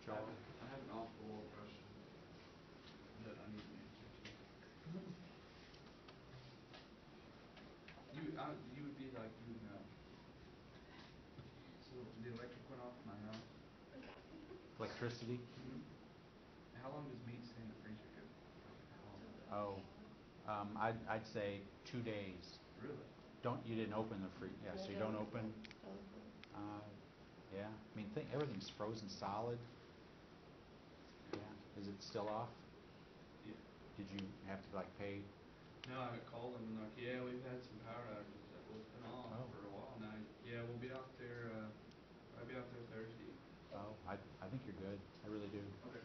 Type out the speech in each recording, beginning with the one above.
Joel? I have an off-the-wall question that I need an answer to. You would be like, you would know. So the electric went off in my house. Electricity? Mm-hmm. How long does meat stay in the freezer good? Oh, I'd say 2 days. Really? You didn't open the freezer. Yeah, so you don't open. Yeah, I mean, everything's frozen solid. Yeah, is it still off? Yeah. Did you have to pay? No, I called them and yeah, we've had some power outages. Well, it's been off for a while now. Yeah, we'll be out there. I'll be out there Thursday. Oh, I think you're good. I really do. Okay.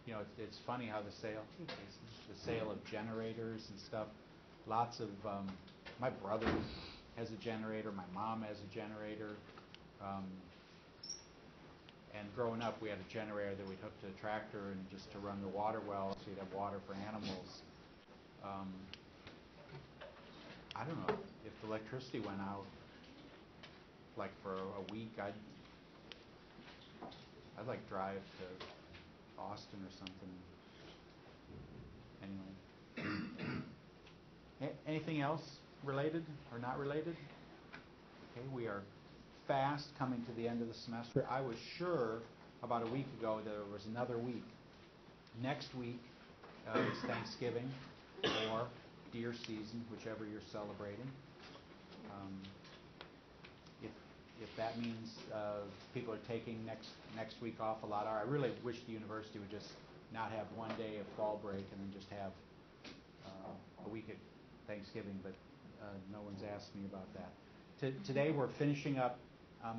You know, it's funny how the sale of generators and stuff. Lots of my brother has a generator. My mom has a generator. And growing up, we had a generator that we'd hook to a tractor and just to run the water well, so you'd have water for animals. I don't know if the electricity went out for a week. I'd drive to Austin or something. Anyway, anything else related or not related? Okay, we are fast coming to the end of the semester. I was sure about a week ago there was another week. Next week is Thanksgiving or deer season, whichever you're celebrating. If that means people are taking next week off a lot, I really wish the university would just not have one day of fall break and then just have a week at Thanksgiving, but no one's asked me about that. Today we're finishing up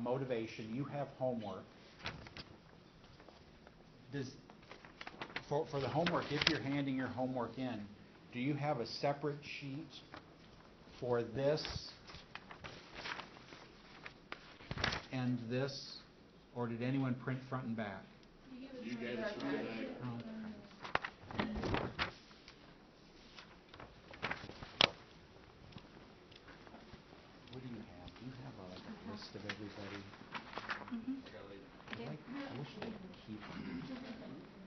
motivation. You have homework. For the homework, if you're handing your homework in, do you have a separate sheet for this and this, or did anyone print front and back? You gave us front and back. Oh, okay. What do you have? Do you have a list of everybody? I wish I could keep them.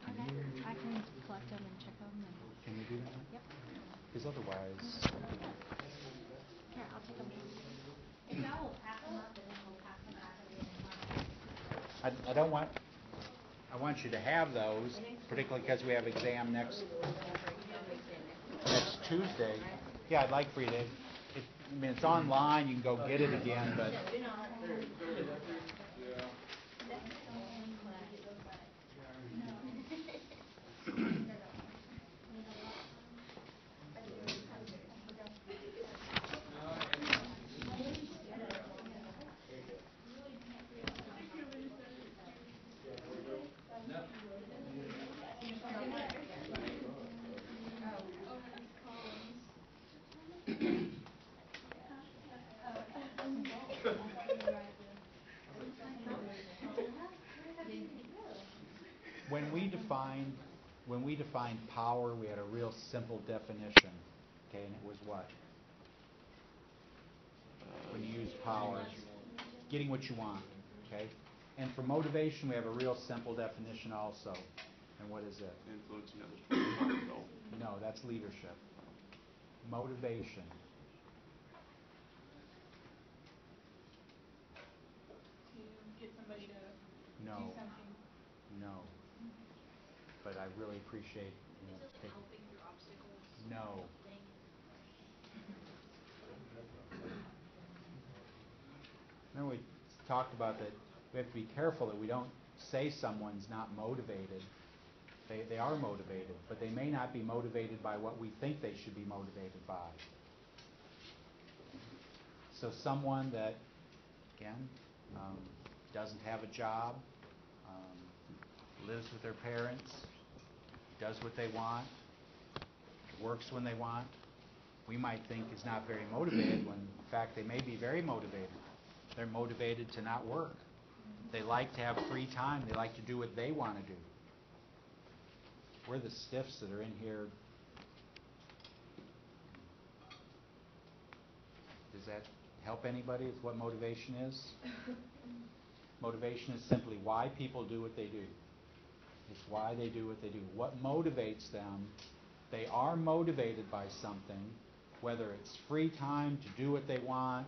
Okay. I can collect them and check them. Can you do that? Yep. Because otherwise... Here, I'll take them. If y'all will pass them up, and then we'll pass them back at the end. I don't want... I want you to have those, particularly because we have exam next Tuesday. Yeah, I'd like for you to... I mean, it's online. You can go get it again, but... When we defined power, we had a real simple definition, okay, and it was what? When you use power, getting what you want, okay? And for motivation, we have a real simple definition also. And what is it? Influencing others toward a common goal. No, that's leadership. Motivation. To get somebody to No. do something. No. But I really appreciate... Is it like helping through obstacles? No. Dang it. Remember we talked about that we have to be careful that we don't say someone's not motivated. They are motivated, but they may not be motivated by what we think they should be motivated by. So someone that, again, doesn't have a job, lives with their parents, does what they want, works when they want, we might think is not very motivated when, in fact, they may be very motivated. They're motivated to not work. They like to have free time. They like to do what they want to do. We're the stiffs that are in here. Does that help anybody with what motivation is? Motivation is simply why people do what they do. It's why they do what they do. What motivates them? They are motivated by something, whether it's free time to do what they want,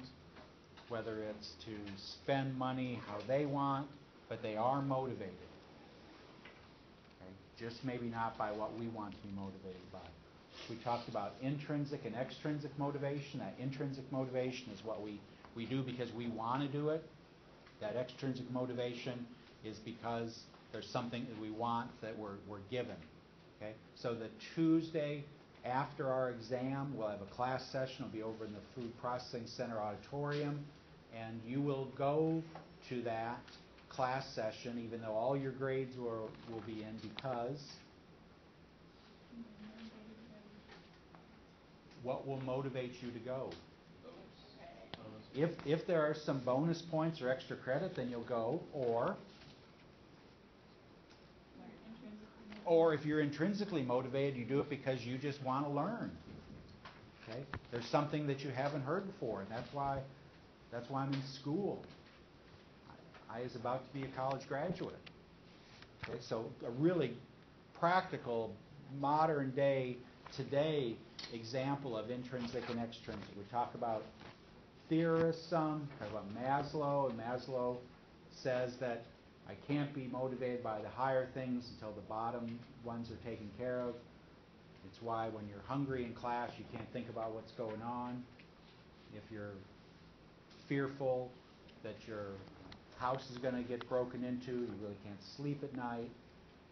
whether it's to spend money how they want, but they are motivated. Okay? Just maybe not by what we want to be motivated by. We talked about intrinsic and extrinsic motivation. That intrinsic motivation is what we do because we want to do it. That extrinsic motivation is because there's something that we want that we're given. Okay? So the Tuesday after our exam, we'll have a class session. It'll be over in the Food Processing Center auditorium. And you will go to that class session, even though all your grades will be in, because what will motivate you to go? If there are some bonus points or extra credit, then you'll go. Or if you're intrinsically motivated, you do it because you just want to learn. Okay? There's something that you haven't heard before, and that's why I'm in school. I was about to be a college graduate. Okay? So a really practical, modern day, today example of intrinsic and extrinsic. We talk about theorists, talk about Maslow, and Maslow says that I can't be motivated by the higher things until the bottom ones are taken care of. It's why when you're hungry in class, you can't think about what's going on. If you're fearful that your house is going to get broken into, you really can't sleep at night.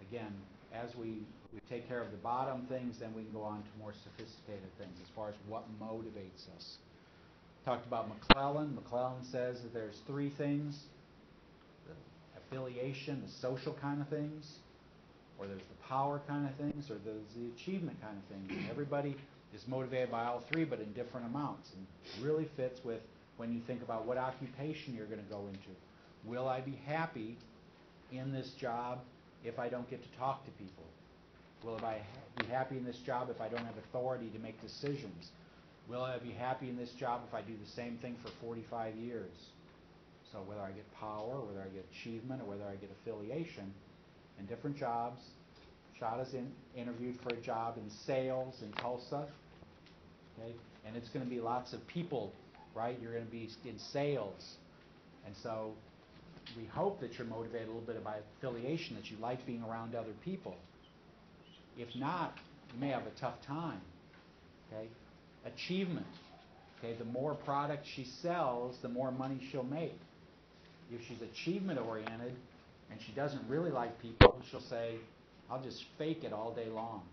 Again, as we take care of the bottom things, then we can go on to more sophisticated things as far as what motivates us. Talked about McClellan. McClellan says that there's three things: the affiliation, the social kind of things, or there's the power kind of things, or there's the achievement kind of things. And everybody is motivated by all three, but in different amounts. And it really fits with when you think about what occupation you're going to go into. Will I be happy in this job if I don't get to talk to people? Will I be happy in this job if I don't have authority to make decisions? Will I be happy in this job if I do the same thing for 45 years? So whether I get power, whether I get achievement, or whether I get affiliation in different jobs. Shada's interviewed for a job in sales in Tulsa. Okay? And it's going to be lots of people, right? You're going to be in sales. And so we hope that you're motivated a little bit by affiliation, that you like being around other people. If not, you may have a tough time. Okay? Achievement. Okay, the more product she sells, the more money she'll make. If she's achievement oriented and she doesn't really like people, she'll say, I'll just fake it all day long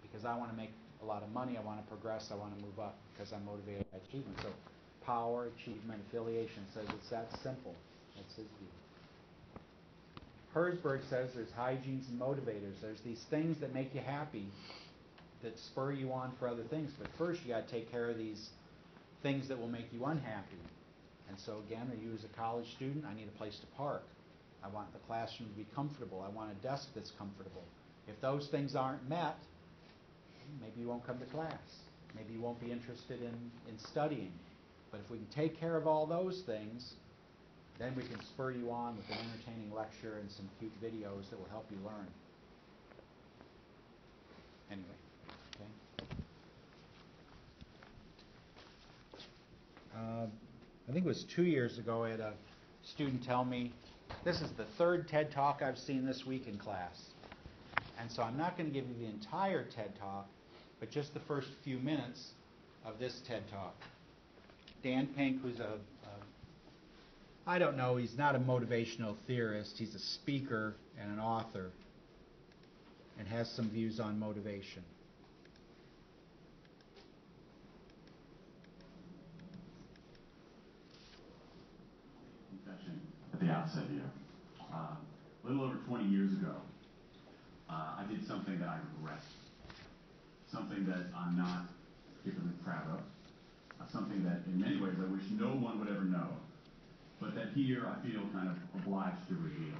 because I want to make a lot of money, I want to progress, I want to move up because I'm motivated by achievement. So power, achievement, affiliation says it's that simple. That's his view. Herzberg says there's hygienes and motivators. There's these things that make you happy that spur you on for other things. But first you got to take care of these things that will make you unhappy. And so again, you as a college student, I need a place to park. I want the classroom to be comfortable. I want a desk that's comfortable. If those things aren't met, maybe you won't come to class. Maybe you won't be interested in studying. But if we can take care of all those things, then we can spur you on with an entertaining lecture and some cute videos that will help you learn. Anyway, okay. I think it was 2 years ago, I had a student tell me, this is the third TED Talk I've seen this week in class. And so I'm not going to give you the entire TED Talk, but just the first few minutes of this TED Talk. Dan Pink, who's I don't know, he's not a motivational theorist. He's a speaker and an author and has some views on motivation. Confession at the outset here. A little over 20 years ago, I did something that I regret. Something that I'm not particularly proud of. Something that in many ways I wish no one would ever know. But that here I feel kind of obliged to reveal.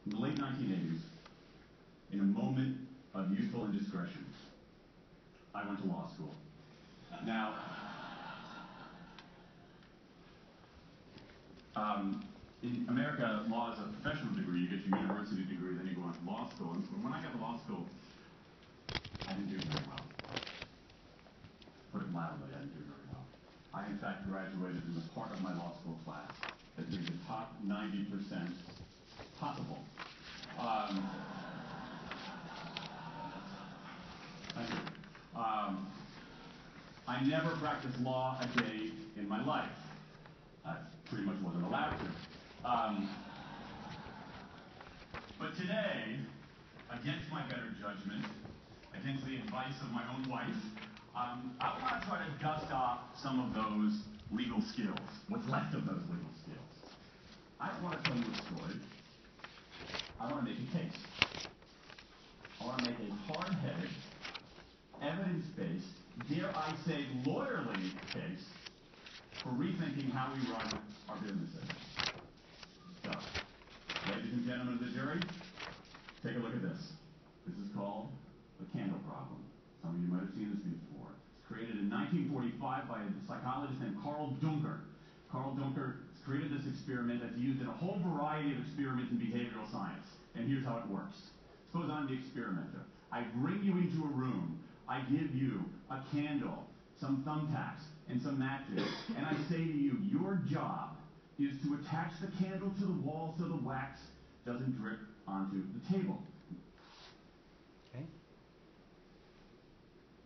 In the late 1980s, in a moment of youthful indiscretion, I went to law school. Now, In America, law is a professional degree. You get your university degree, then you go on to law school. And when I got to law school, I didn't do very well. Put it mildly, I didn't do very well. I, in fact, graduated in the part of my law school class that drew the top 90% possible. Thank you. I never practiced law a day in my life. I pretty much wasn't allowed to. But today, against my better judgment, against the advice of my own wife, I want to try to dust off some of those legal skills, what's left of those legal skills. I don't want to tell you a story. I want to make a case. I want to make a hard-headed, evidence-based, dare I say lawyerly case for rethinking how we run our businesses. So, ladies and gentlemen of the jury, take a look at this. This is called the candle problem. Some of you might have seen this before. It's created in 1945 by a psychologist named Carl Duncker. Carl Duncker created this experiment that's used in a whole variety of experiments in behavioral science. And here's how it works. Suppose I'm the experimenter. I bring you into a room. I give you a candle, some thumbtacks, and some matches. And I say to you, your job is to attach the candle to the wall so the wax doesn't drip onto the table. Okay.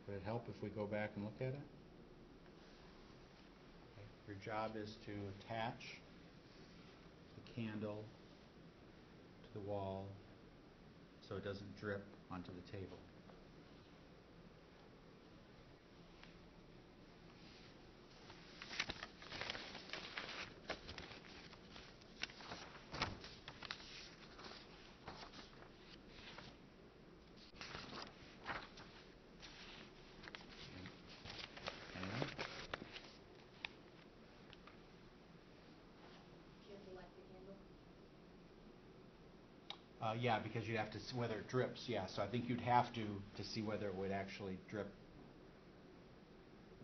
Would it help if we go back and look at it? Okay. Your job is to attach the candle to the wall so it doesn't drip onto the table. Yeah, because you'd have to see whether it drips. Yeah, so I think you'd have to see whether it would actually drip.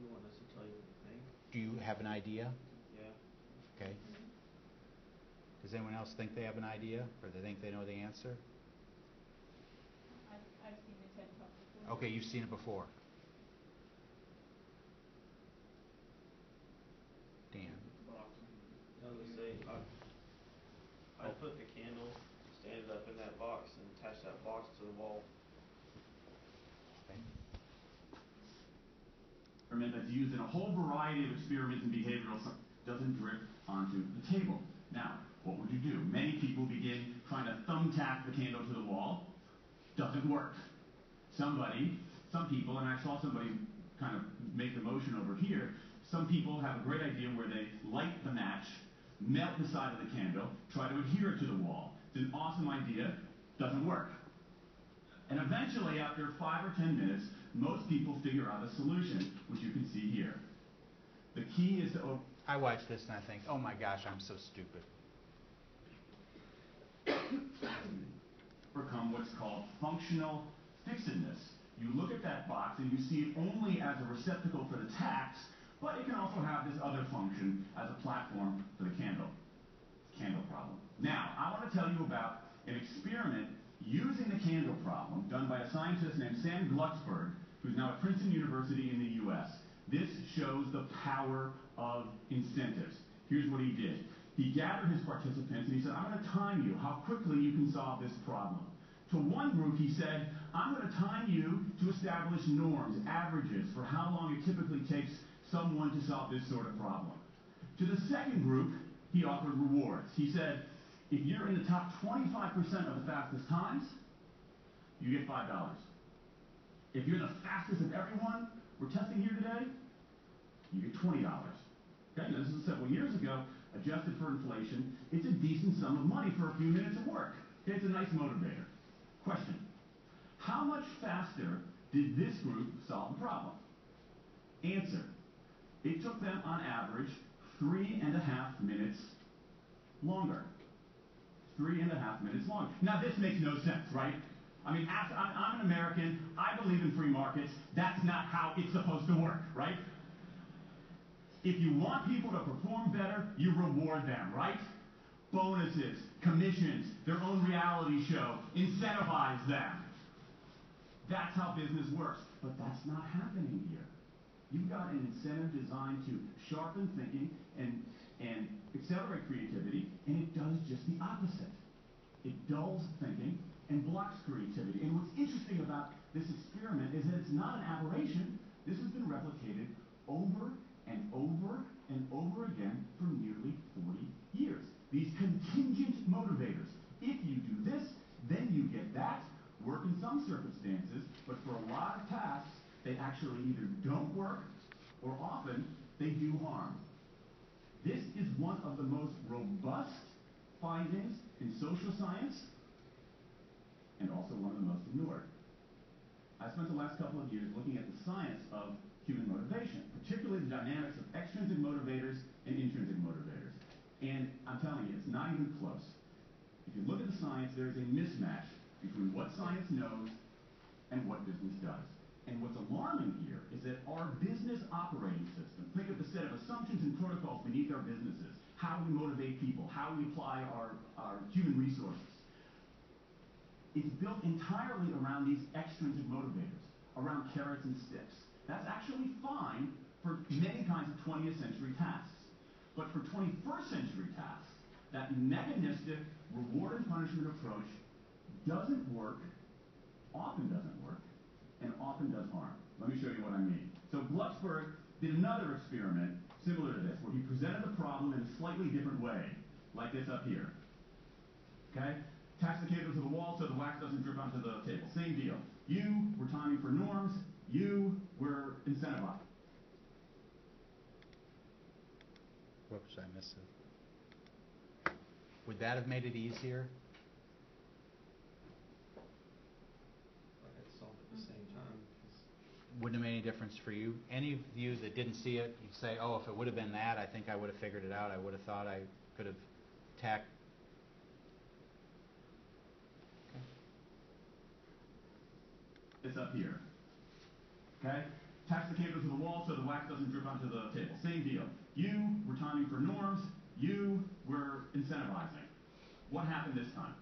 You want us to tell you what you think? Do you have an idea? Yeah. Okay. Does anyone else think they have an idea, or they think they know the answer? I've seen the TED Talk before. Okay, you've seen it before. Dan. I was gonna say, I'd put the candle, stand it up in that box, and attach that box to the wall. Okay. That's used in a whole variety of experiments in behavioral science doesn't drip onto the table. Now, what would you do? Many people begin trying to thumbtack the candle to the wall. Doesn't work. Some people, and I saw somebody kind of make the motion over here, some people have a great idea where they light the match, melt the side of the candle, try to adhere it to the wall. It's an awesome idea. Doesn't work. And eventually, after 5 or 10 minutes, most people figure out a solution, which you can see here. The key is to I watch this and I think, oh my gosh, I'm so stupid. Overcome what's called functional fixedness. You look at that box and you see it only as a receptacle for the tacks, but it can also have this other function as a platform for the candle problem. Now, I want to tell you about an experiment using the candle problem done by a scientist named Sam Glucksberg, who's now at Princeton University in the U.S. This shows the power of incentives. Here's what he did. He gathered his participants and he said, I'm going to time you how quickly you can solve this problem. To one group, he said, I'm going to time you to establish norms, averages, for how long it typically takes someone to solve this sort of problem. To the second group, he offered rewards. He said, if you're in the top 25% of the fastest times, you get $5. If you're the fastest of everyone we're testing here today, you get $20. Okay, now this is several years ago, adjusted for inflation. It's a decent sum of money for a few minutes of work. It's a nice motivator. Question: how much faster did this group solve the problem? Answer: it took them on average 3.5 minutes longer. 3.5 minutes longer. Now this makes no sense, right? I mean, I'm an American. I believe in free markets. That's not how it's supposed to work, right? If you want people to perform better, you reward them, right? Bonuses, commissions, their own reality show, incentivize them. That's how business works. But that's not happening here. You've got an incentive designed to sharpen thinking and accelerate creativity, and it does just the opposite. It dulls thinking and blocks creativity. And what's interesting about this experiment is that it's not an aberration. This has been replicated over and over and over again for nearly 40 years. These contingent motivators. If you do this, then you get that. Work in some circumstances, but for a lot of tasks, they actually either don't work or often they do harm. This is one of the most robust findings in social science and also one of the most ignored. I spent the last couple of years looking at the science of human motivation, particularly the dynamics of extrinsic motivators and intrinsic motivators. And I'm telling you, it's not even close. If you look at the science, there is a mismatch between what science knows and what business does. And what's alarming here is that our business operating system, think of the set of assumptions and protocols beneath our businesses, how we motivate people, how we apply our human resources. It's built entirely around these extrinsic motivators, around carrots and sticks. That's actually fine for many kinds of 20th century tasks. But for 21st century tasks, that mechanistic reward and punishment approach doesn't work, often doesn't work, and often does harm. Let me show you what I mean. So Glucksberg did another experiment similar to this, where he presented the problem in a slightly different way, like this up here. Okay? Attach the cable to the wall so the wax doesn't drip onto the table. Same deal. You were timing for norms. You were incentivized. Whoops, I missed it. Would that have made it easier? I had to solve at the same time. Wouldn't have made any difference for you? Any of you that didn't see it, you'd say, oh, if it would have been that, I think I would have figured it out. I would have thought I could have tacked. It's up here. Okay? Attach the cable to the wall so the wax doesn't drip onto the table. Same deal. You were timing for norms. You were incentivizing. What happened this time?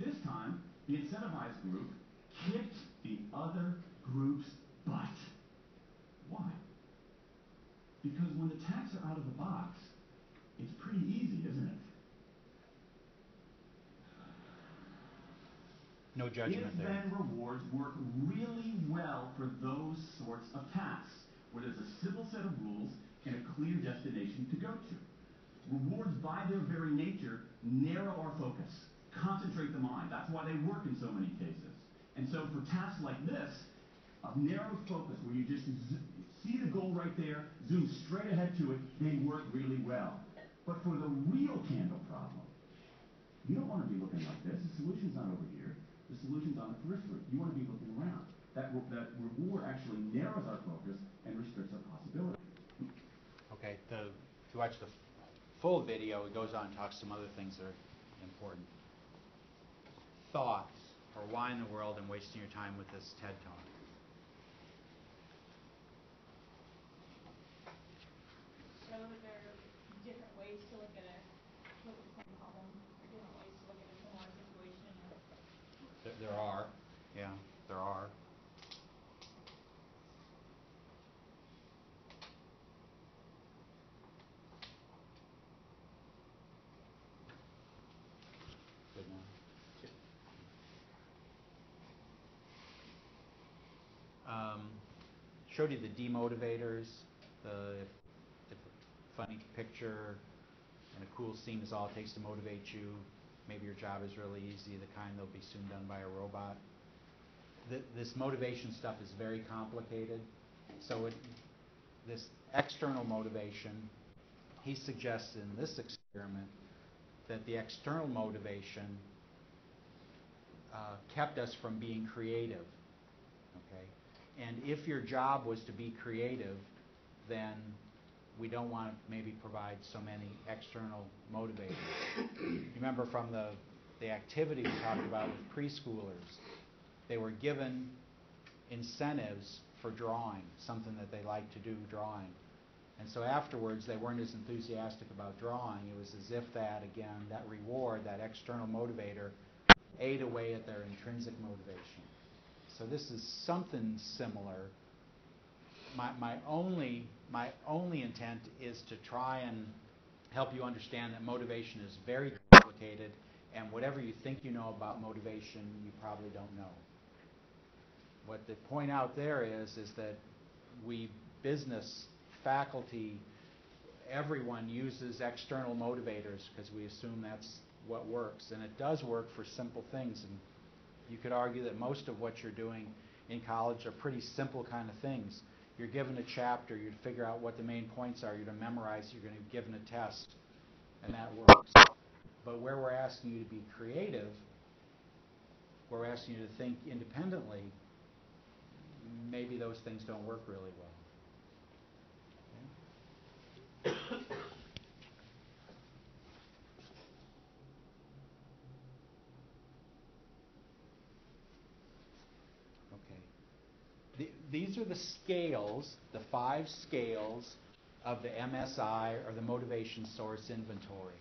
This time, the incentivized group kicked the other group's butt. Why? Because when the tasks are out of the box, it's pretty easy, isn't it? No judgment there. If-then rewards work really well for those sorts of tasks, where there's a simple set of rules and a clear destination to go to. Rewards, by their very nature, narrow our focus, concentrate the mind. That's why they work in so many cases. And so for tasks like this, a narrow focus where you just see the goal right there, zoom straight ahead to it, they work really well. But for the real candle problem, you don't want to be looking like this. The solution's not over here. The solution's on the periphery. You want to be looking around. That reward actually narrows our focus and restricts our possibility. Okay, if you watch the full video, it goes on and talks some other things that are important. Thoughts, or why in the world am wasting your time with this TED Talk? So there are different ways to look at the same problem, different ways to look at a similar situation. There are, yeah, there are. Good one. Showed you the demotivators, if a funny picture and a cool scene is all it takes to motivate you. Maybe your job is really easy, the kind that'll be soon done by a robot. This motivation stuff is very complicated. So this external motivation, he suggests in this experiment that the external motivation kept us from being creative. Okay? And if your job was to be creative, then we don't want to maybe provide so many external motivators. Remember from the activity we talked about with preschoolers, they were given incentives for drawing, something that they like to do, drawing. And so afterwards, they weren't as enthusiastic about drawing. It was as if that, again, that reward, that external motivator, ate away at their intrinsic motivation. So this is something similar. My only intent is to try and help you understand that motivation is very complicated, and whatever you think you know about motivation, you probably don't know. What the point out there is that we, business, faculty, everyone uses external motivators because we assume that's what works, and it does work for simple things. And you could argue that most of what you're doing in college are pretty simple kind of things. You're given a chapter, you figure out what the main points are, you're going to memorize, you're going to be given a test, and that works. But where we're asking you to be creative, where we're asking you to think independently, maybe those things don't work really well. Okay? These are the scales, the 5 scales of the MSI, or the Motivation Source Inventory.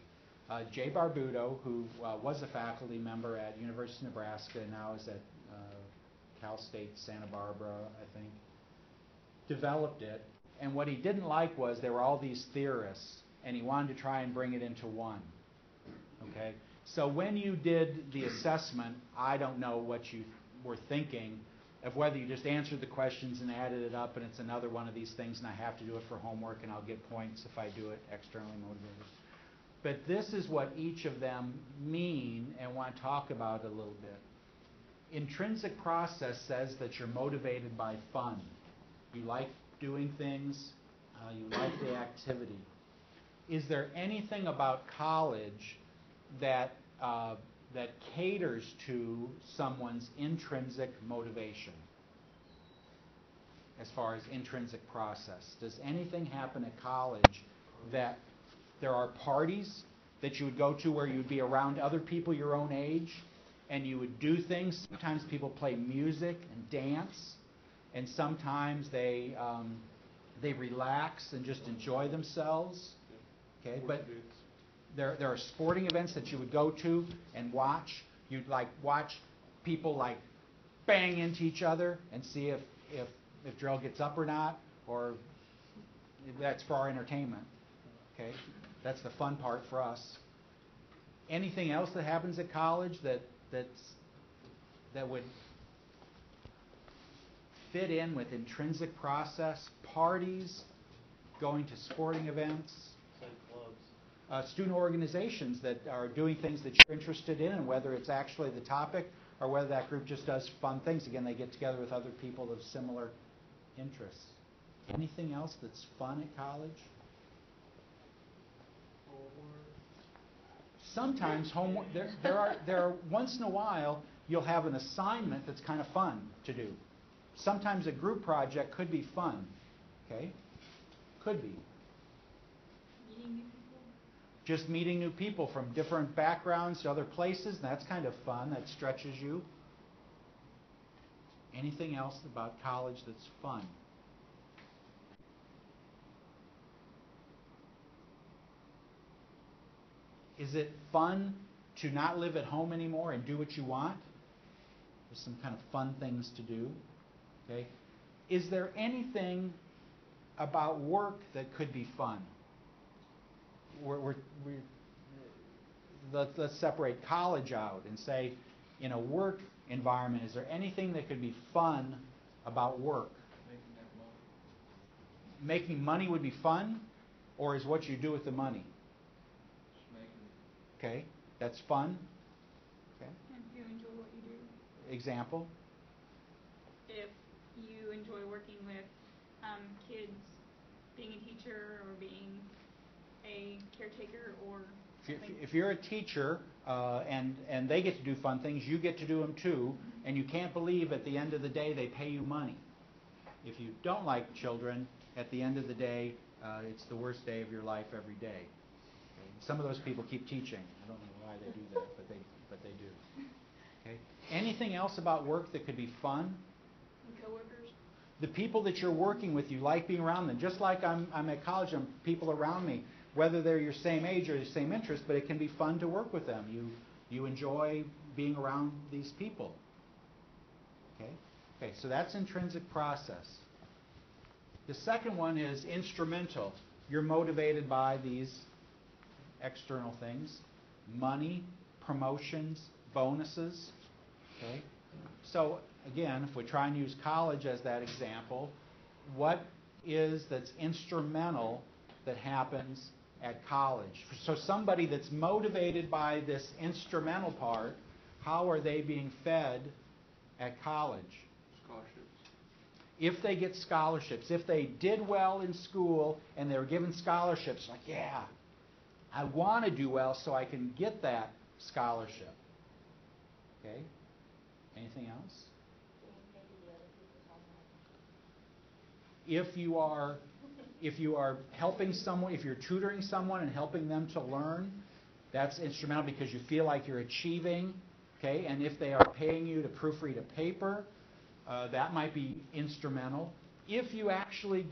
Jay Barbuto, who was a faculty member at University of Nebraska and now is at Cal State Santa Barbara, I think, developed it. And what he didn't like was there were all these theorists, and he wanted to try and bring it into one. Okay? So when you did the assessment, I don't know what you were thinking of whether you just answered the questions and added it up, and it's another one of these things, and I have to do it for homework, and I'll get points if I do it externally motivated. But this is what each of them mean, and want to talk about a little bit. Intrinsic process says that you're motivated by fun. You like doing things, you like the activity. Is there anything about college that caters to someone's intrinsic motivation as far as intrinsic process? Does anything happen at college that there are parties that you would go to where you would be around other people your own age and you would do things? Sometimes people play music and dance, and sometimes they relax and just enjoy themselves. Okay, but there are sporting events that you would go to and watch. You'd watch people bang into each other and see if drill gets up or not, or that's for our entertainment. Okay, that's the fun part for us. Anything else that happens at college that would fit in with intrinsic process? Parties, going to sporting events, student organizations that are doing things that you're interested in, and whether it's actually the topic or whether that group just does fun things. Again, they get together with other people of similar interests. Anything else that's fun at college? Sometimes homework. There are once in a while you'll have an assignment that's kind of fun to do. Sometimes a group project could be fun. Okay, could be. Meeting new people. Just meeting new people from different backgrounds to other places, and that's kind of fun. That stretches you. Anything else about college that's fun? Is it fun to not live at home anymore and do what you want? There's some kind of fun things to do. Okay. Is there anything about work that could be fun? Let's separate college out and say, in a work environment, is there anything that could be fun about work? Making money would be fun, or is what you do with the money? Okay, that's fun. Okay. If you enjoy what you do. Example? If you enjoy working with kids, being a teacher or being a caretaker or something. If you're a teacher and they get to do fun things, you get to do them too, and you can't believe at the end of the day they pay you money. If you don't like children, at the end of the day, it's the worst day of your life every day. Okay? Some of those people keep teaching. I don't know why they do that, but they do. Okay? Anything else about work that could be fun? Coworkers. The people that you're working with, you like being around them. Just like I'm at college, I'm people around me, whether they're your same age or your same interest, but it can be fun to work with them. You enjoy being around these people. Okay, so that's intrinsic process. The second one is instrumental. You're motivated by these external things. Money, promotions, bonuses. Okay? So again, if we try and use college as that example, what is that's instrumental that happens at college? So somebody that's motivated by this instrumental part, how are they being fed at college? Scholarships. If they get scholarships, if they did well in school and they were given scholarships, like, yeah, I want to do well so I can get that scholarship. Okay? Anything else? If you are helping someone, if you're tutoring someone and helping them to learn, that's instrumental because you feel like you're achieving. Okay? And if they are paying you to proofread a paper, that might be instrumental. If you actually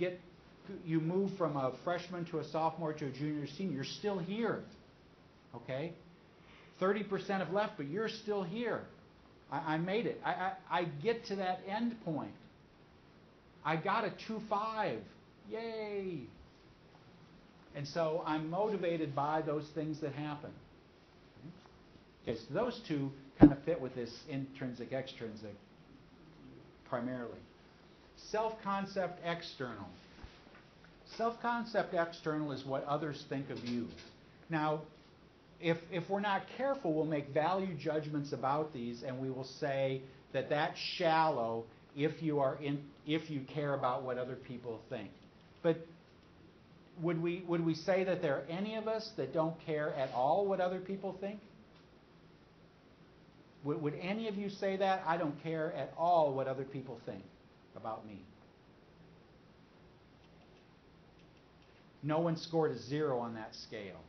you move from a freshman to a sophomore to a junior or senior, you're still here. Okay? 30% have left, but you're still here. I made it. I get to that end point. I got a 2.5. Yay! And so I'm motivated by those things that happen. Okay, so those two kind of fit with this intrinsic, extrinsic primarily. Self-concept external. Self-concept external is what others think of you. Now, if we're not careful, we'll make value judgments about these, and we will say that that's shallow if you care about what other people think. But would we say that there are any of us that don't care at all what other people think? Would any of you say that? I don't care at all what other people think about me. No one scored a 0 on that scale.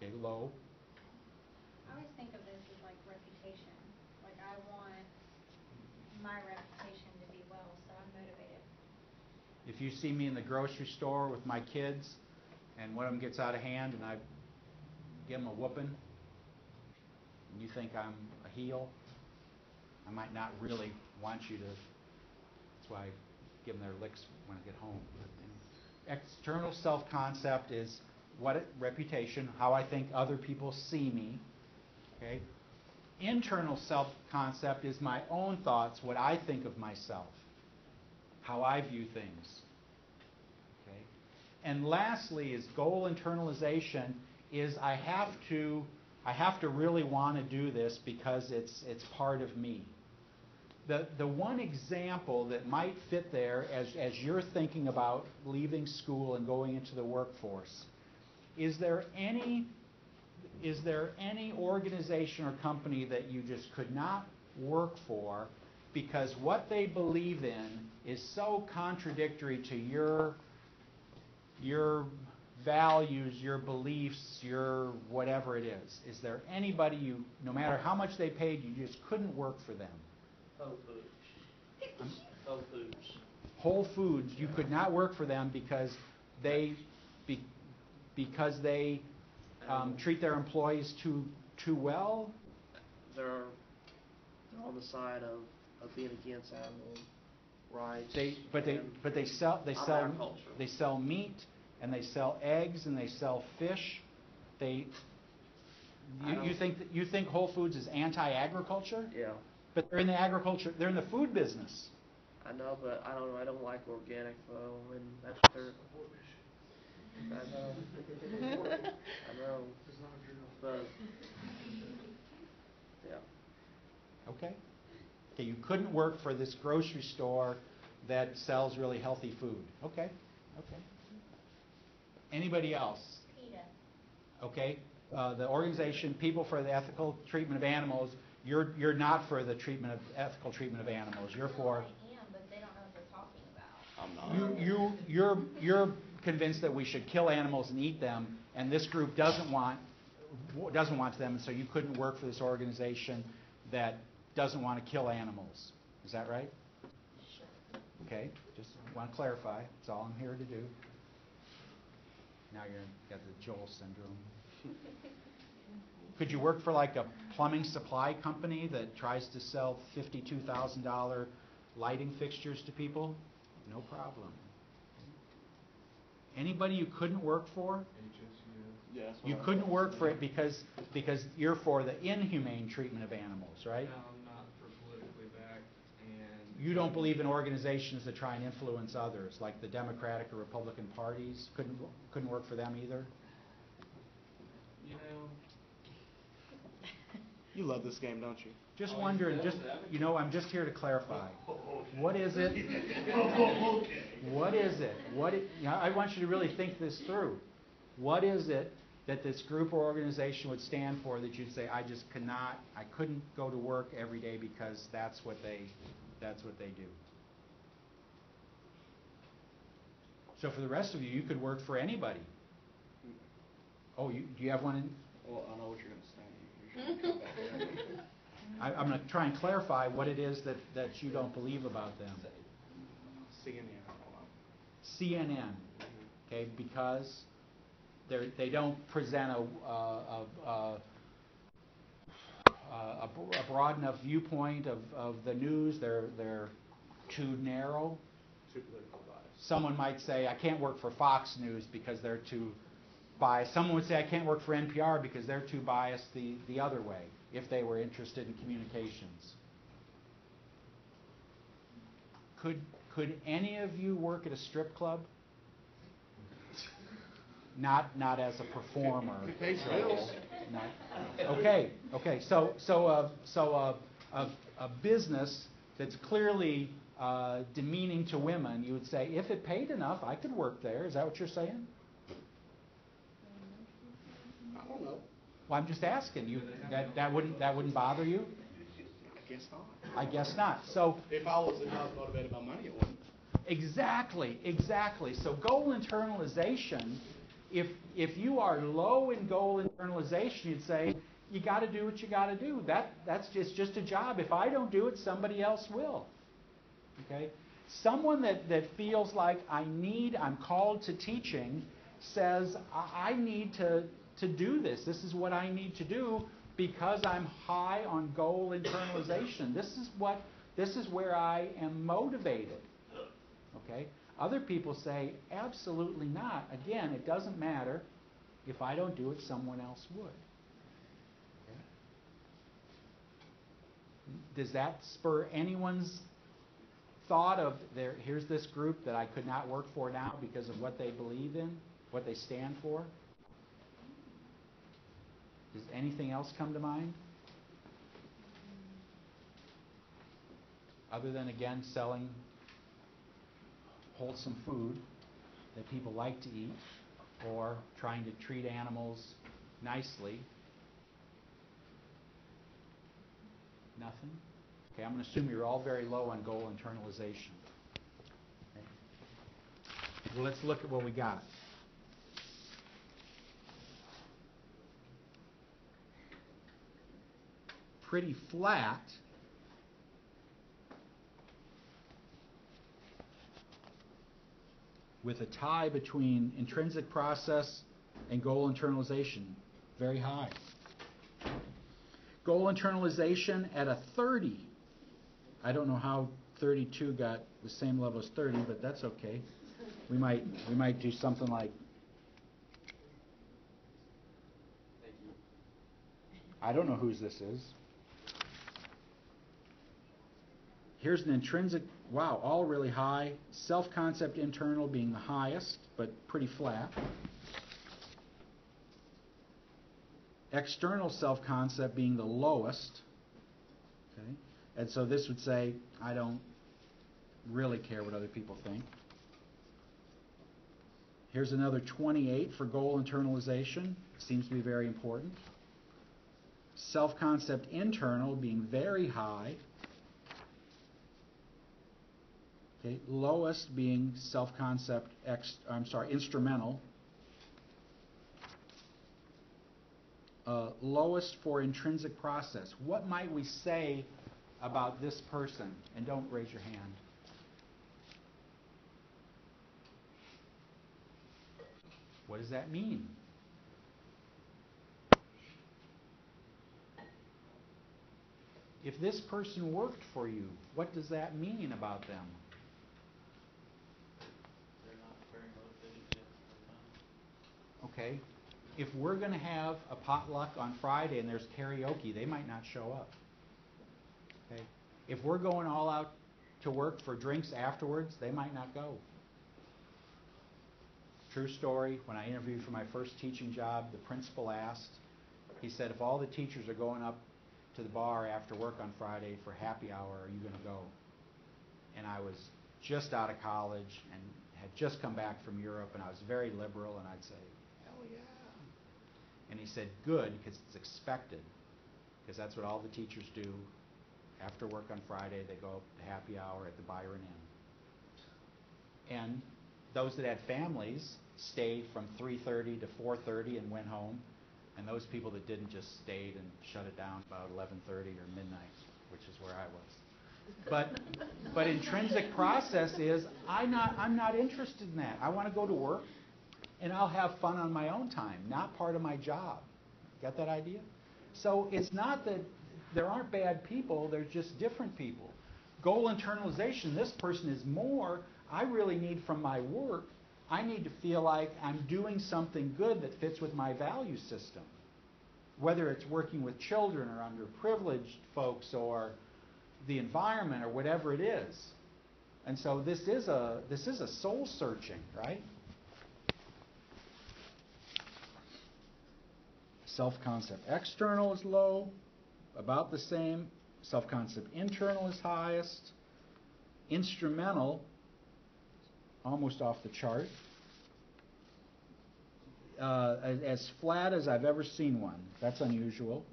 Okay, low. I always think of this as like reputation. Like I want my reputation to be well, so I'm motivated. If you see me in the grocery store with my kids and one of them gets out of hand and I give them a whooping, and you think I'm a heel, I might not really want you to. That's why I give them their licks when I get home. External self-concept is reputation, how I think other people see me. Okay? Internal self-concept is my own thoughts, what I think of myself, how I view things. Okay? And lastly is goal internalization is I have to really want to do this because it's part of me. The one example that might fit there as you're thinking about leaving school and going into the workforce, is there any organization or company that you just could not work for because what they believe in is so contradictory to your values, your beliefs, your whatever it is? Is there anybody no matter how much they paid, you just couldn't work for them? Whole Foods. Whole Foods. Whole Foods, you could not work for them because they treat their employees too well? They're on the side of being against animal rights. They sell meat and they sell eggs and they sell fish. You think Whole Foods is anti-agriculture? Yeah. But they're in the food business. I know, but I don't like organic though, and that's their. I know. But yeah. Okay, you couldn't work for this grocery store that sells really healthy food. Okay. Anybody else? PETA. Okay, the organization People for the Ethical Treatment of Animals. You're not for the ethical treatment of animals. You're for. I am, but they don't know what they're talking I'm not. You're convinced that we should kill animals and eat them, and this group doesn't want them, and so you couldn't work for this organization that doesn't want to kill animals. Is that right? Okay, just want to clarify. That's all I'm here to do. Now you're got the Joel syndrome. Could you work for like a plumbing supply company that tries to sell $52,000 lighting fixtures to people? No problem. Anybody you couldn't work for? HSU. Yeah, that's what You I was couldn't gonna work say. for it because you're for the inhumane treatment of animals, right? No, I'm not for politically backed, and You don't believe in organizations that try and influence others, like the Democratic or Republican parties? Couldn't work for them either? you know, You love this game, don't you? Just Oh, wondering, you just, devil's advocate. you know, I'm just here to clarify. What is it? What is it? I want you to really think this through. What is it that this group or organization would stand for that you'd say, I couldn't go to work every day because that's what they do? So for the rest of you, you could work for anybody. Oh, do you have one in? Well, I know what you're going to say. You're gonna come back to me. I'm going to try and clarify what it is that you don't believe about them. CNN. CNN, okay, because they don't present a broad enough viewpoint of the news. They're too narrow. Too political bias. Someone might say, I can't work for Fox News because they're too biased. Someone would say, I can't work for NPR because they're too biased the other way, if they were interested in communications. Could any of you work at a strip club? Not as a performer. It pays your bills. Okay. So a business that's clearly demeaning to women, you would say, if it paid enough, I could work there. Is that what you're saying? I don't know. Well, I'm just asking you. That wouldn't bother you? I guess not. I guess not. So If I was motivated by money, it wouldn't. exactly. So goal internalization. If you are low in goal internalization, you'd say you got to do what you got to do. That's just a job. If I don't do it, somebody else will. Okay. Someone that feels like I'm called to teaching says I need to do this. This is what I need to do because I'm high on goal internalization. This is where I am motivated. Okay? Other people say, absolutely not. Again, it doesn't matter. If I don't do it, someone else would. Okay? Does that spur anyone's thought of here's this group that I could not work for now because of what they believe in, what they stand for? Does anything else come to mind? Other than, again, selling wholesome food that people like to eat, or trying to treat animals nicely. Nothing? Okay, I'm going to assume you're all very low on goal internalization. Okay. Well, let's look at what we got. Pretty flat. With a tie between intrinsic process and goal internalization. Very high. Goal internalization at a 30. I don't know how 32 got the same level as 30, but that's okay. We might do something like, I don't know whose this is. Here's an intrinsic, wow, all really high. Self-concept internal being the highest, but pretty flat. External self-concept being the lowest. Okay? And so this would say, I don't really care what other people think. Here's another 28 for goal internalization. Seems to be very important. Self-concept internal being very high. Okay, lowest being self-concept instrumental. Lowest for intrinsic process. What might we say about this person? And don't raise your hand. What does that mean? If this person worked for you, what does that mean about them? They're not very motivated to get stuff done. Okay? If we're going to have a potluck on Friday and there's karaoke, they might not show up. Okay? If we're going all out to work for drinks afterwards, they might not go. True story, when I interviewed for my first teaching job, the principal asked, he said, if all the teachers are going up to the bar after work on Friday for happy hour, are you going to go? And I was just out of college and had just come back from Europe, and I was very liberal, and I'd say, hell yeah. And he said, good, because it's expected, because that's what all the teachers do. After work on Friday, they go to happy hour at the Byron Inn. And those that had families stayed from 3:30 to 4:30 and went home. And those people that didn't just stayed and shut it down about 11:30 or midnight, which is where I was. But intrinsic process is I'm not interested in that. I want to go to work, and I'll have fun on my own time, not part of my job. Got that idea? So it's not that there aren't bad people, there's just different people. Goal internalization, this person is more, I really need from my work, I need to feel like I'm doing something good that fits with my value system. Whether it's working with children or underprivileged folks or the environment or whatever it is. And so this is a soul searching, right? Self-concept external is low, about the same. Self-concept internal is highest. Instrumental, almost off the chart. As flat as I've ever seen one. That's unusual.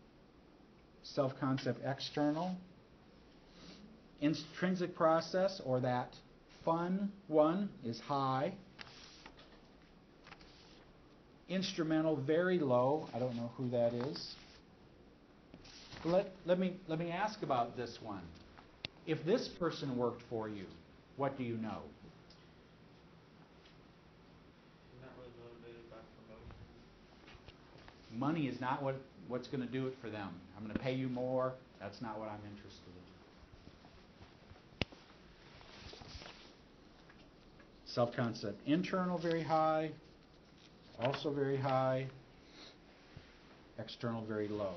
Self-concept external. Intrinsic process, or that fun one, is high. Instrumental, very low. I don't know who that is. Let me ask about this one. If this person worked for you, what do you know? I'm not really motivated by promotion. Money is not what's going to do it for them. I'm going to pay you more. That's not what I'm interested in. Self-concept internal, very high. Also very high. External, very low.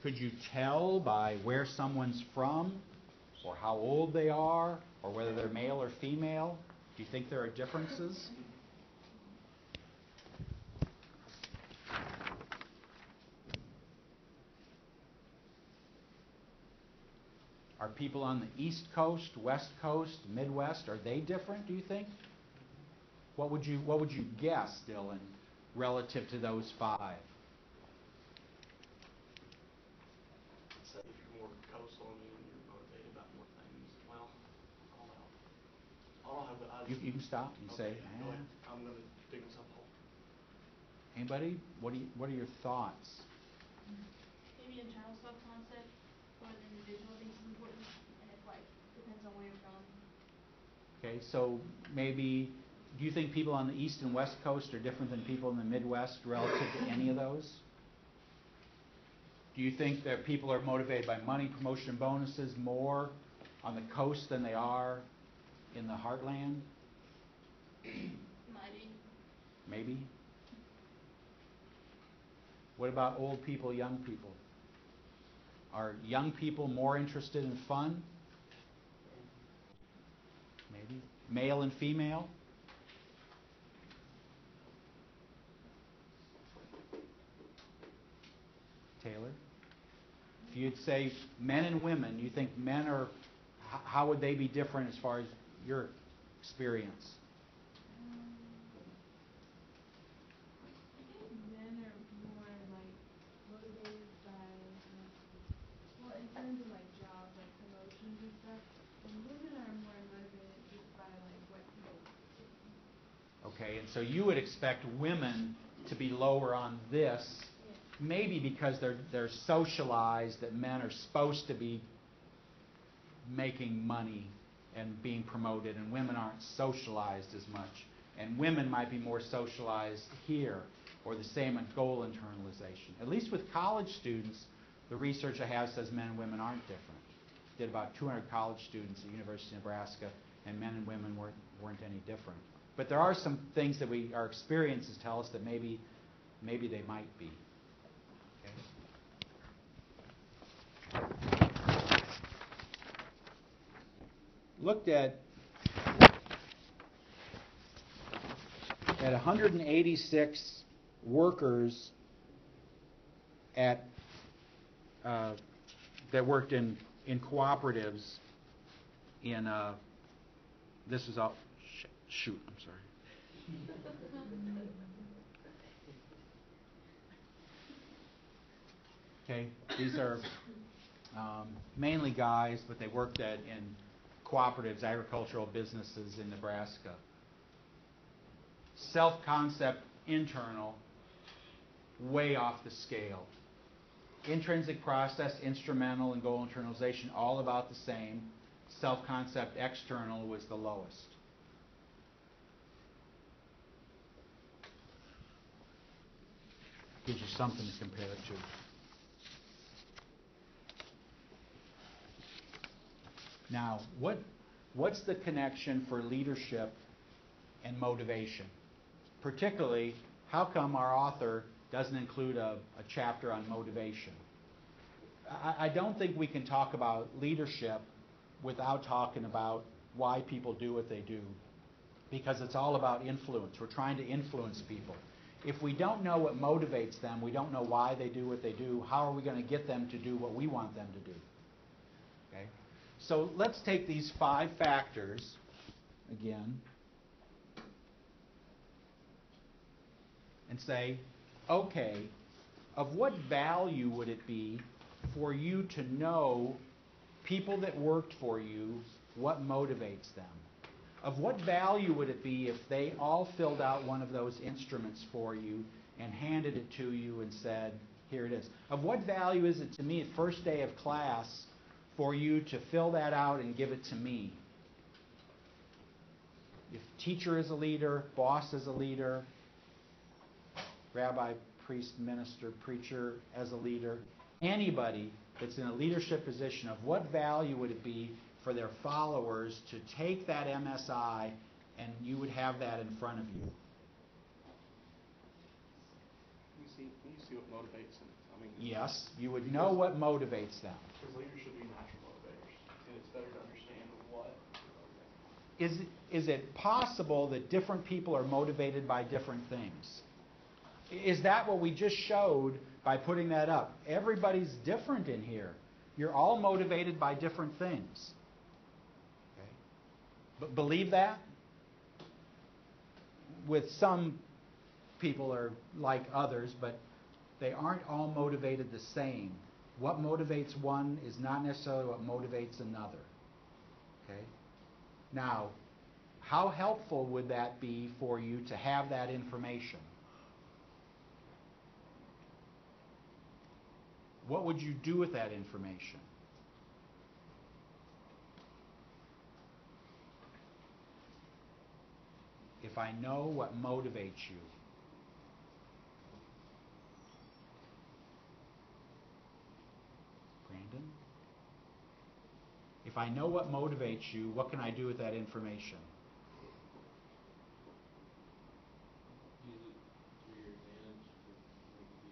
Could you tell by where someone's from, or how old they are, or whether they're male or female? Do you think there are differences? Are people on the East Coast, West Coast, Midwest, are they different, do you think? What would you guess, Dylan, relative to those five? So if you're more coastal and you're motivated about more things, well, I don't know. I don't have the idea. You can stop and say, Go ahead. I'm going to dig myself a hole. Anybody? What are your thoughts? Maybe internal self-concept for the individual I think is important, and it depends on where you're from. Okay, so maybe, do you think people on the East and West Coast are different than people in the Midwest relative to any of those? Do you think that people are motivated by money, promotion, and bonuses more on the coast than they are in the heartland? Maybe. What about old people, young people? Are young people more interested in fun? Maybe. Male and female? Taylor? If you'd say men and women, you think men are, how would they be different as far as your experience? I think men are more motivated by So you would expect women to be lower on this, maybe because they're socialized that men are supposed to be making money and being promoted, and women aren't socialized as much. And women might be more socialized here, or the same in goal internalization. At least with college students, the research I have says men and women aren't different. Did about 200 college students at University of Nebraska, and men and women weren't any different. But there are some things that our experiences tell us that maybe they might be. Okay. Looked at 186 workers at that worked in cooperatives in this is all shoot, I'm sorry. Okay, these are mainly guys, but they worked in cooperatives, agricultural businesses in Nebraska. Self-concept, internal, way off the scale. Intrinsic process, instrumental, and goal internalization, all about the same. Self-concept, external, was the lowest. Gives you something to compare it to. Now, what's the connection for leadership and motivation? Particularly, how come our author doesn't include a chapter on motivation? I don't think we can talk about leadership without talking about why people do what they do, because it's all about influence. We're trying to influence people. If we don't know what motivates them, we don't know why they do what they do, how are we going to get them to do what we want them to do? Okay? So let's take these 5 factors again and say, okay, of what value would it be for you to know people that worked for you, what motivates them? Of what value would it be if they all filled out one of those instruments for you and handed it to you and said, here it is? Of what value is it to me at first day of class for you to fill that out and give it to me? If teacher is a leader, boss is a leader, rabbi, priest, minister, preacher as a leader, anybody that's in a leadership position, of what value would it be for their followers to take that MSI and you would have that in front of you? Can you see what motivates them? I mean, Yes, you would know what motivates them. because leaders should be natural motivators, and it's better to understand what motivates them. Is it possible that different people are motivated by different things? Is that what we just showed by putting that up? Everybody's different in here. You're all motivated by different things. Okay. But believe that? With some people are like others, but they aren't all motivated the same. What motivates one is not necessarily what motivates another. Okay? Now, how helpful would that be for you to have that information? What would you do with that information? If I know what motivates you, Brandon? If I know what motivates you, what can I do with that information? Use it to your advantage to make it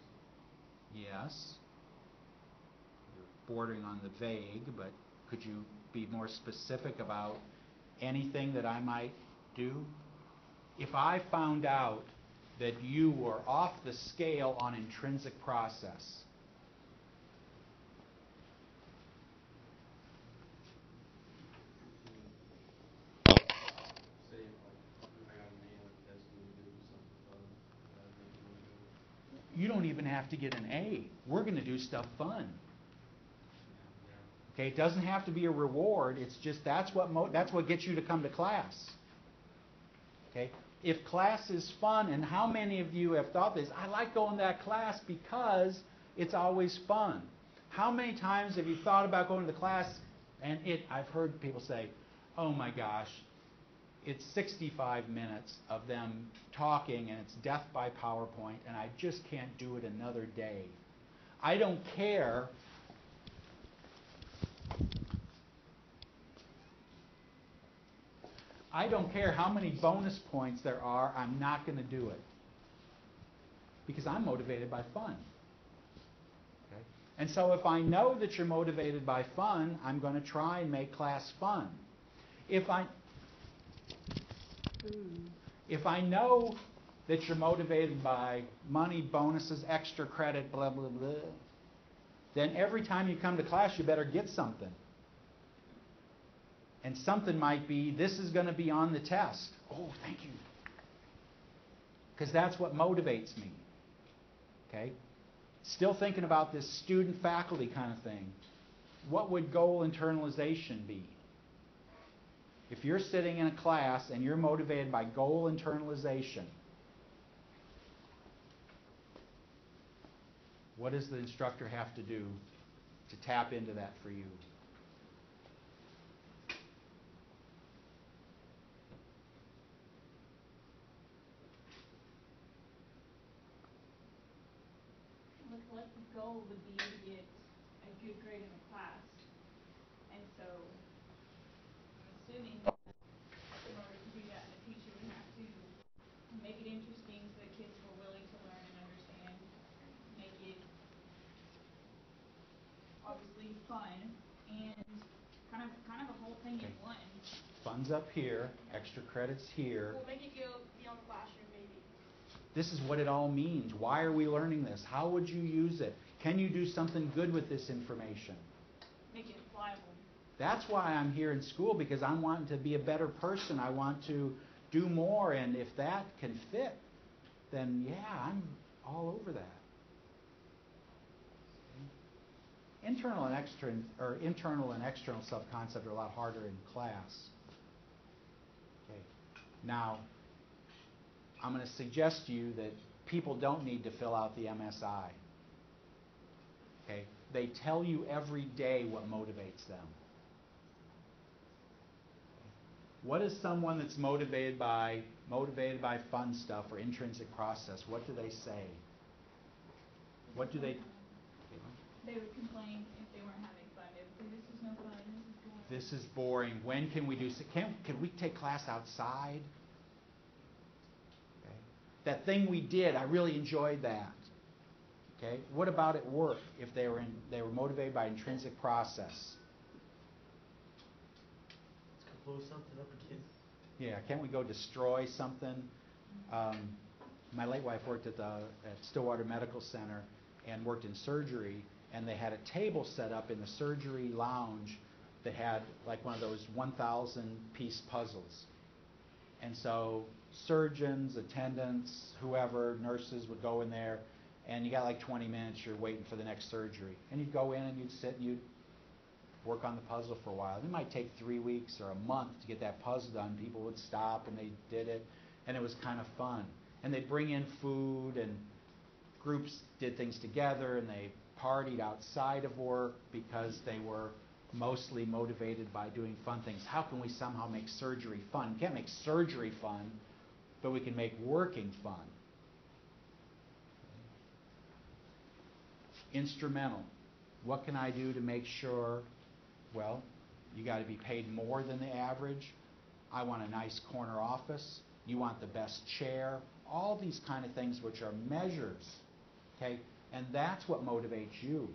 easy. Yes. You're bordering on the vague, but could you be more specific about anything that I might do? If I found out that you were off the scale on intrinsic process, Say if I got an A on the test and we do something fun, that'd make it motivated. you don't even have to get an A. We're going to do stuff fun. Okay, it doesn't have to be a reward. It's just that's what gets you to come to class. Okay, if class is fun, and how many of you have thought this, I like going to that class because it's always fun. How many times have you thought about going to the class and I've heard people say, oh my gosh, it's 65 minutes of them talking and it's death by PowerPoint and I just can't do it another day. I don't care. I don't care how many bonus points there are, I'm not going to do it. Because I'm motivated by fun. Okay? And so if I know that you're motivated by fun, I'm going to try and make class fun. If I know that you're motivated by money, bonuses, extra credit, blah, blah, blah, then every time you come to class, you better get something. And something might be, this is going to be on the test. Oh, thank you. Because that's what motivates me. Okay? Still thinking about this student-faculty kind of thing. What would goal internalization be? If you're sitting in a class and you're motivated by goal internalization, what does the instructor have to do to tap into that for you? What the goal would be to get a good grade in the class. And so, I'm assuming that in order to do that, the teacher would have to make it interesting so that kids were willing to learn and understand. Make it obviously fun and kind of a whole thing in one. Fun's up here, extra credits here. We'll make it go beyond the classroom, maybe. This is what it all means. Why are we learning this? How would you use it? Can you do something good with this information? Make it pliable. That's why I'm here in school, because I'm wanting to be a better person. I want to do more, and if that can fit, then yeah, I'm all over that. Internal and external sub-concept are a lot harder in class. Okay. Now, I'm going to suggest to you that people don't need to fill out the MSI. Okay? They tell you every day what motivates them. What is someone that's motivated by fun stuff or intrinsic process? What do they say? What do they? They would complain if they weren't having fun. They would say, "This is no fun. This is boring." This is boring. When can we do? Can we take class outside? Okay. That thing we did, I really enjoyed that. Okay. What about at work? If they were motivated by intrinsic process. Let's go blow something up again. Yeah. Can't we go destroy something? My late wife worked at Stillwater Medical Center and worked in surgery. And they had a table set up in the surgery lounge that had like one of those 1,000-piece puzzles. And so surgeons, attendants, whoever, nurses would go in there, and you got like 20 minutes, you're waiting for the next surgery. And you'd go in and you'd sit and you'd work on the puzzle for a while. It might take 3 weeks or a month to get that puzzle done. People would stop and they did it, and it was kind of fun. And they'd bring in food, and groups did things together, and they partied outside of work because they were mostly motivated by doing fun things. How can we somehow make surgery fun? We can't make surgery fun, but we can make working fun. Instrumental. What can I do to make sure? Well, you got to be paid more than the average. I want a nice corner office. You want the best chair. All these kind of things which are measures. Okay? And that's what motivates you.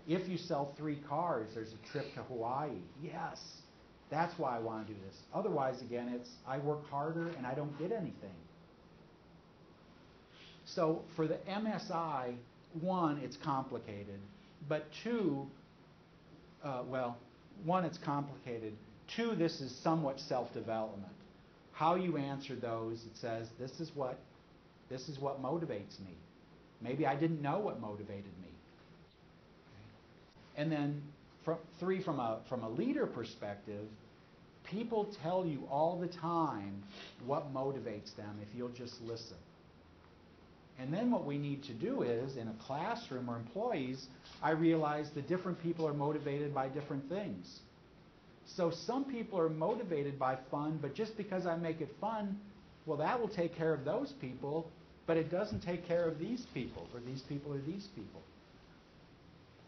If you sell 3 cars, there's a trip to Hawaii. Yes, that's why I want to do this. Otherwise, again, it's I work harder and I don't get anything. So for the MSI, 1, it's complicated. But 2, 1, it's complicated. 2, this is somewhat self-development. How you answer those, it says, this is what motivates me. Maybe I didn't know what motivated me. And then 3, from a leader perspective, People tell you all the time what motivates them if you'll just listen. And then what we need to do is, in a classroom or employees, I realize that different people are motivated by different things. So some people are motivated by fun, but just because I make it fun, well, that will take care of those people, but it doesn't take care of these people, or these people, or these people.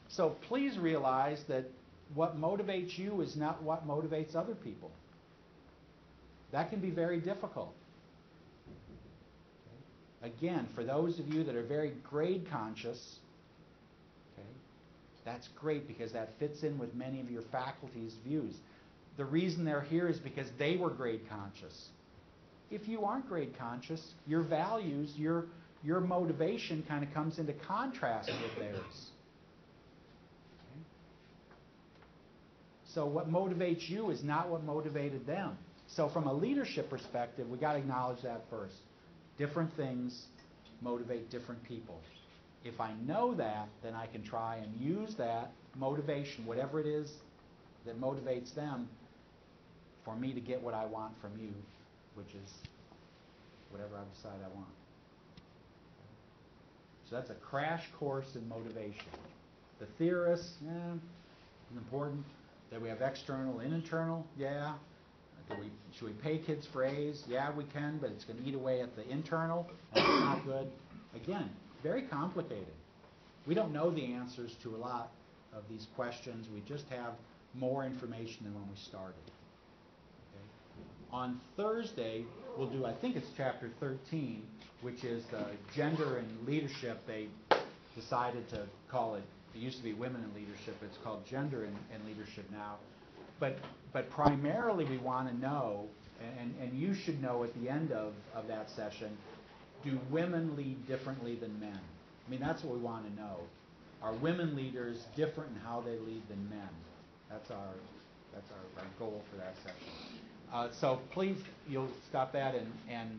So please realize that what motivates you is not what motivates other people. That can be very difficult. Okay? Again, for those of you that are very grade conscious, okay, that's great because that fits in with many of your faculty's views. The reason they're here is because they were grade conscious. If you aren't grade conscious, your values, your motivation kind of comes into contrast with theirs. So what motivates you is not what motivated them. So from a leadership perspective, we've got to acknowledge that first. Different things motivate different people. If I know that, then I can try and use that motivation, whatever it is that motivates them, for me to get what I want from you, which is whatever I decide I want. So that's a crash course in motivation. The theorists, it's important. That we have external and internal, yeah. Should we pay kids for A's? Yeah, we can, but it's going to eat away at the internal. That's not good. Again, very complicated. We don't know the answers to a lot of these questions. We just have more information than when we started. Okay? On Thursday, we'll do, I think it's chapter 13, which is gender and leadership. They decided to call it, it used to be women in leadership, it's called gender and leadership now. But primarily we want to know, and you should know at the end of that session, do women lead differently than men? I mean, that's what we want to know. Are women leaders different in how they lead than men? That's our goal for that session. So please, you'll stop that and